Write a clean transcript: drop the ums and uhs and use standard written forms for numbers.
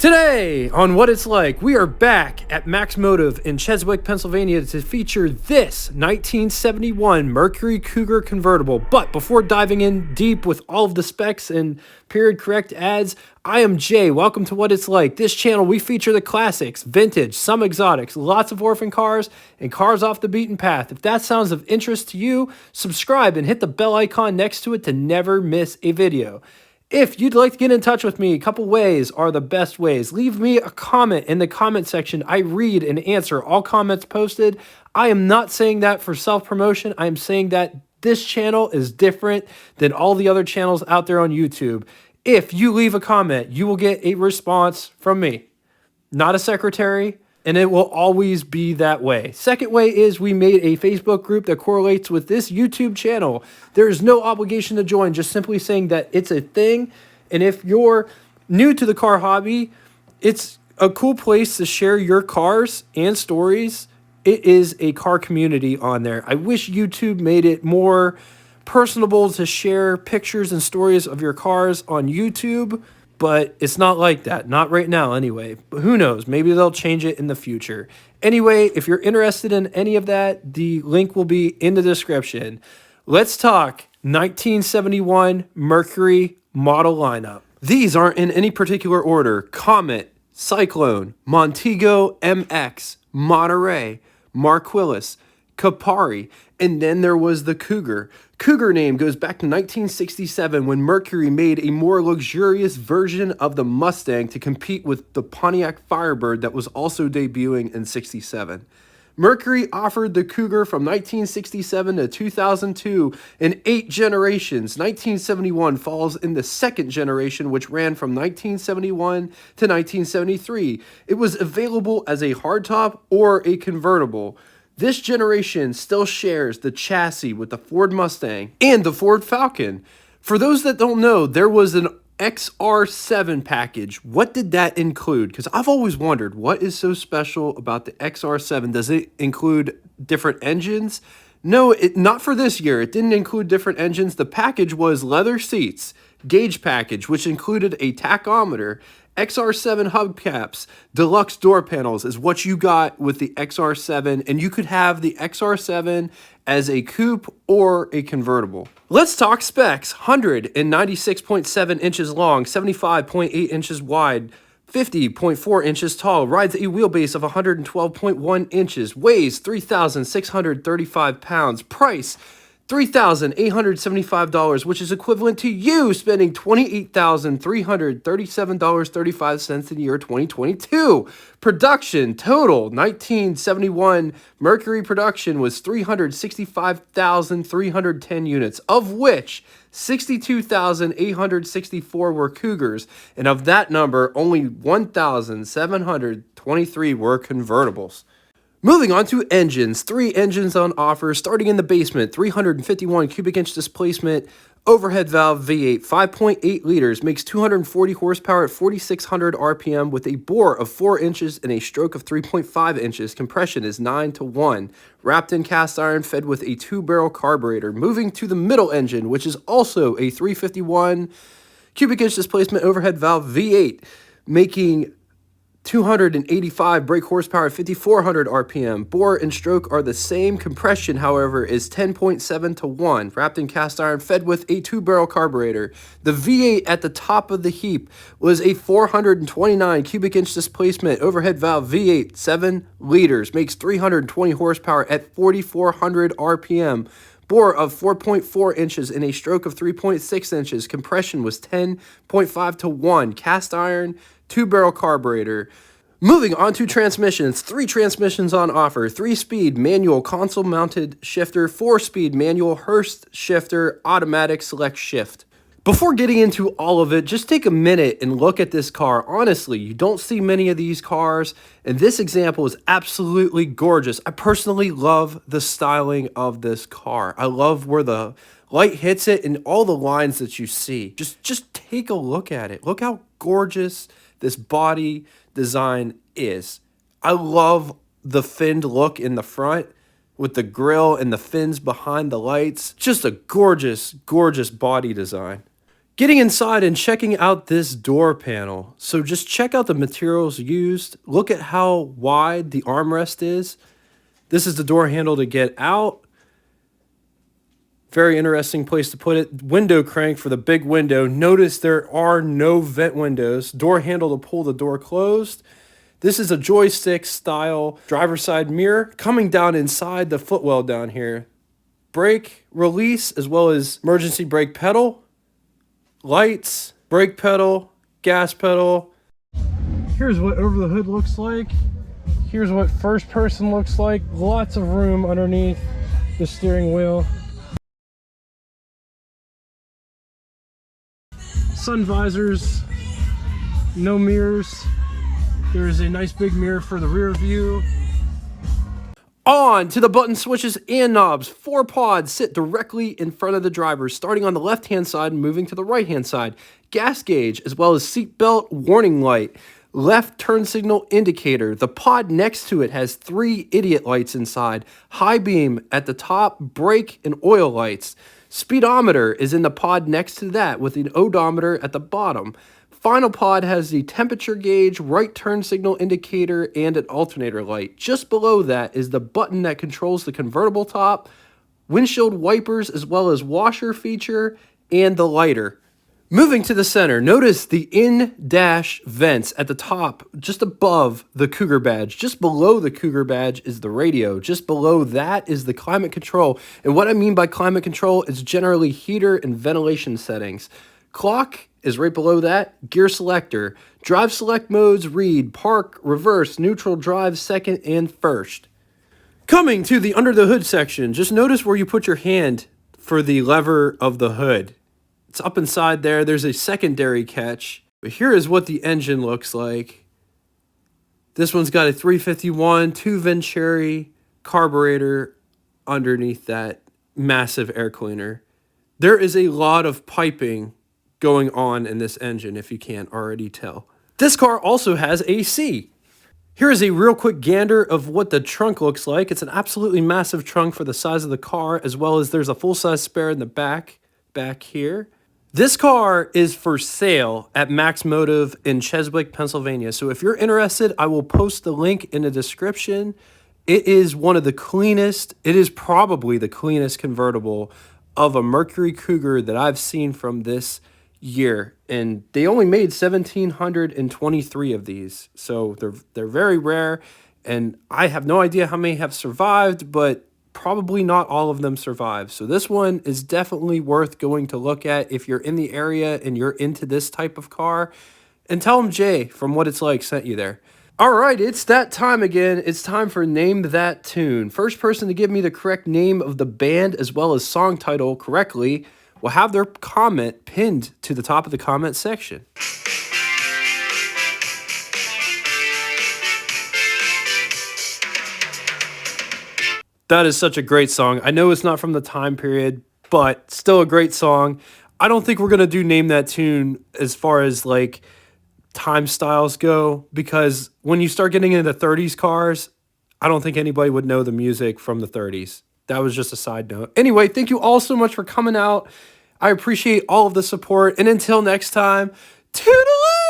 Today on What It's Like, we are back at Max Motive in Cheswick, Pennsylvania to feature this 1971 Mercury Cougar convertible. But before diving in deep with all of the specs and period correct ads, I am Jay. Welcome to What It's Like. This channel, we feature the classics, vintage, some exotics, lots of orphan cars, and cars off the beaten path. If that sounds of interest to you, subscribe and hit the bell icon next to it to never miss a video. If you'd like to get in touch with me, a couple ways are the best ways. Leave me a comment in the comment section. I read and answer all comments posted. I am not saying that for self-promotion. I am saying that this channel is different than all the other channels out there on YouTube. If you leave a comment, you will get a response from me, not a secretary, and it will always be that way. Second way is we made a Facebook group that correlates with this YouTube channel. There is no obligation to join, just simply saying that it's a thing. And if you're new to the car hobby, it's a cool place to share your cars and stories. It is a car community on there. I wish YouTube made it more personable to share pictures and stories of your cars on YouTube, but it's not like that. Not right now anyway. But who knows? Maybe they'll change it in the future. Anyway, if you're interested in any of that, the link will be in the description. Let's talk 1971 Mercury model lineup. These aren't in any particular order. Comet, Cyclone, Montego MX, Monterey, Marquillis, Capari, and then there was the Cougar. Cougar name goes back to 1967 when Mercury made a more luxurious version of the Mustang to compete with the Pontiac Firebird that was also debuting in 67. Mercury offered the Cougar from 1967 to 2002 in 8 generations. 1971 falls in the second generation, which ran from 1971 to 1973. It was available as a hardtop or a convertible. This generation still shares the chassis with the Ford Mustang and the Ford Falcon. For those that don't know, there was an Xr7 package. What did that include? Because I've always wondered, what is so special about the Xr7? Does it include different engines? No, not for this year. It didn't include different engines. The package was leather seats, gauge package, which included a tachometer, Xr7 hubcaps, deluxe door panels is what you got with the Xr7, and you could have the Xr7 as a coupe or a convertible. Let's talk specs. 196.7 inches long, 75.8 inches wide, 50.4 inches tall, rides a wheelbase of 112.1 inches, weighs 3,635 pounds, price $3,875, which is equivalent to you spending $28,337.35 in the year 2022. Production total 1971 Mercury production was 365,310 units, of which 62,864 were Cougars, and of that number, only 1,723 were convertibles. Moving on to engines, 3 engines on offer, starting in the basement, 351 cubic inch displacement, overhead valve V8, 5.8 liters, makes 240 horsepower at 4,600 RPM with a bore of 4 inches and a stroke of 3.5 inches. Compression is 9-to-1, wrapped in cast iron, fed with a 2-barrel carburetor. Moving to the middle engine, which is also a 351 cubic inch displacement overhead valve V8, making 285 brake horsepower at 5,400 RPM. Bore and stroke are the same. Compression, however, is 10.7-to-1. Wrapped in cast iron, fed with a 2-barrel carburetor. The V8 at the top of the heap was a 429 cubic inch displacement overhead valve V8, 7 liters, makes 320 horsepower at 4,400 RPM. Bore of 4.4 inches and a stroke of 3.6 inches. Compression was 10.5-to-1. Cast iron, 2-barrel carburetor. Moving on to transmissions, 3 transmissions on offer, 3-speed manual console-mounted shifter, 4-speed manual Hurst shifter, automatic select shift. Before getting into all of it, just take a minute and look at this car. Honestly, you don't see many of these cars, and this example is absolutely gorgeous. I personally love the styling of this car. I love where the light hits it and all the lines that you see. Just take a look at it. Look how gorgeous this body design is. I love the finned look in the front with the grille and the fins behind the lights. Just a gorgeous, gorgeous body design. Getting inside and checking out this door panel. So just check out the materials used. Look at how wide the armrest is. This is the door handle to get out. Very interesting place to put it. Window crank for the big window. Notice there are no vent windows. Door handle to pull the door closed. This is a joystick style driver's side mirror coming down inside the footwell down here. Brake release as well as emergency brake pedal. Lights, brake pedal, gas pedal. Here's what over the hood looks like. Here's what first person looks like. Lots of room underneath the steering wheel. Sun visors, no mirrors. There is a nice big mirror for the rear view. On to the button switches and knobs. 4 pods sit directly in front of the driver, starting on the left-hand side and moving to the right-hand side. Gas gauge, as well as seat belt warning light. Left turn signal indicator. The pod next to it has 3 idiot lights inside. High beam at the top, brake and oil lights. Speedometer is in the pod next to that with an odometer at the bottom. Final pod has the temperature gauge, right turn signal indicator, and an alternator light. Just below that is the button that controls the convertible top, windshield wipers, as well as washer feature, and the lighter. Moving to the center, notice the in-dash vents at the top, just above the Cougar badge. Just below the Cougar badge is the radio. Just below that is the climate control. And what I mean by climate control is generally heater and ventilation settings. Clock is right below that. Gear selector. Drive select modes read park, reverse, neutral, drive, second, and first. Coming to the under the hood section, just notice where you put your hand for the lever of the hood. It's up inside there. There's a secondary catch. But here is what the engine looks like. This one's got a 351, 2 Venturi carburetor underneath that massive air cleaner. There is a lot of piping going on in this engine, if you can't already tell. This car also has AC. Here is a real quick gander of what the trunk looks like. It's an absolutely massive trunk for the size of the car, as well as there's a full-size spare in the back here. This car is for sale at Max Motive in Cheswick, Pennsylvania. So if you're interested, I will post the link in the description. It is one of the cleanest, it is probably the cleanest convertible of a Mercury Cougar that I've seen from this year. And they only made 1,723 of these. So they're very rare. And I have no idea how many have survived, but probably not all of them survive. So this one is definitely worth going to look at if you're in the area and you're into this type of car. And tell them Jay from What It's Like sent you there. All right, it's that time again. It's time for Name That Tune. First person to give me the correct name of the band as well as song title correctly will have their comment pinned to the top of the comment section. That is such a great song. I know it's not from the time period, but still a great song. I don't think we're going to do Name That Tune as far as like time styles go, because when you start getting into the 30s cars, I don't think anybody would know the music from the 30s. That was just a side note. Anyway, thank you all so much for coming out. I appreciate all of the support. And until next time, toodaloo!